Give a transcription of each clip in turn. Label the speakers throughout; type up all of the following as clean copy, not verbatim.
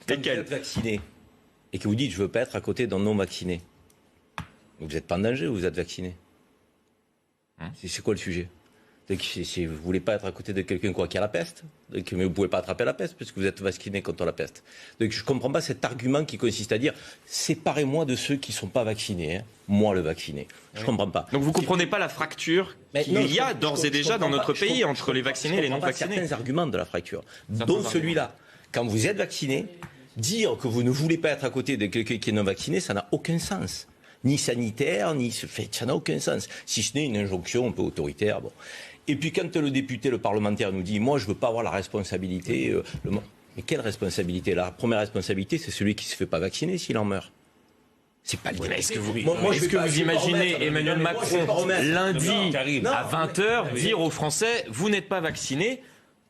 Speaker 1: Quand vous êtes vacciné et que vous dites je ne veux pas être à côté d'un non-vacciné, vous n'êtes pas en danger ou vous êtes vacciné? C'est quoi le sujet? Si vous ne voulez pas être à côté de quelqu'un qui a la peste, mais vous ne pouvez pas attraper la peste puisque vous êtes vacciné contre la peste. Donc je ne comprends pas cet argument qui consiste à dire séparez-moi de ceux qui ne sont pas vaccinés, moi le vacciné. Je ne comprends pas.
Speaker 2: Donc vous ne comprenez pas la fracture qu'il y a d'ores et déjà dans notre pays entre les vaccinés et les non-vaccinés?
Speaker 1: Certains arguments de la fracture, dont celui-là. Quand vous êtes vacciné, dire que vous ne voulez pas être à côté de quelqu'un qui est non vacciné, ça n'a aucun sens. Ni sanitaire, ça n'a aucun sens. Si ce n'est une injonction un peu autoritaire. Bon. Et puis quand le député, le parlementaire nous dit « moi je ne veux pas avoir la responsabilité mais quelle responsabilité? La première responsabilité, c'est celui qui ne se fait pas vacciner s'il en meurt. C'est pas le débat.
Speaker 2: Est-ce que vous imaginez Emmanuel Macron lundi à 20h dire aux Français « vous n'êtes pas vaccinés »,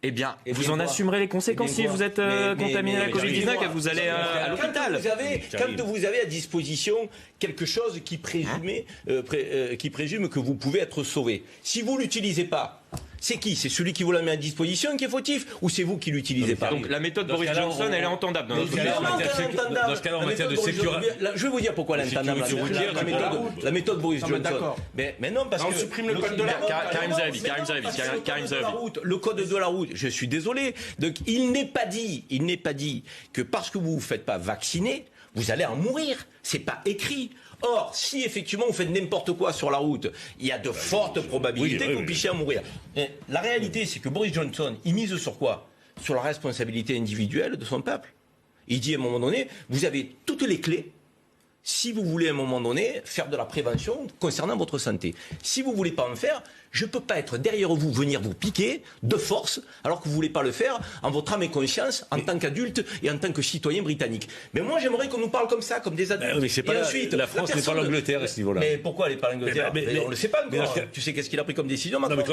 Speaker 2: eh bien, vous en assumerez les conséquences si vous êtes contaminé à la Covid-19 et vous allez à l'hôpital.
Speaker 1: Quand vous avez à disposition quelque chose qui présume que vous pouvez être sauvé, si vous ne l'utilisez pas, c'est qui? C'est celui qui vous la met à disposition qui est fautif ou c'est vous qui ne l'utilisez pas?
Speaker 2: Donc la méthode Boris Johnson, elle est entendable dans notre pays.
Speaker 3: Dans ce cas-là, en matière de sécurité...
Speaker 1: Je vais vous dire pourquoi elle est entendable. La méthode Boris Johnson. Mais non, parce que...
Speaker 2: On supprime le code de la route. Karim Zerebi.
Speaker 1: Le code de la route, je suis désolé. Donc il n'est pas dit que parce que vous ne vous faites pas vacciner, vous allez en mourir. C'est pas écrit. Or, si effectivement vous faites n'importe quoi sur la route, il y a de fortes probabilités que vous puissiez en mourir. Et la réalité, c'est que Boris Johnson, il mise sur quoi? Sur la responsabilité individuelle de son peuple. Il dit à un moment donné, vous avez toutes les clés si vous voulez à un moment donné faire de la prévention concernant votre santé. Si vous ne voulez pas en faire, je ne peux pas être derrière vous, venir vous piquer de force, alors que vous ne voulez pas le faire en votre âme et conscience, en tant qu'adulte et en tant que citoyen britannique. Mais moi, j'aimerais qu'on nous parle comme ça, comme des adultes.
Speaker 3: Mais c'est pas ensuite, la France n'est pas l'Angleterre à ce niveau-là.
Speaker 1: Mais pourquoi elle n'est pas l'Angleterre? On ne le sait pas encore. Tu sais qu'est-ce qu'il a pris comme décision, Macron?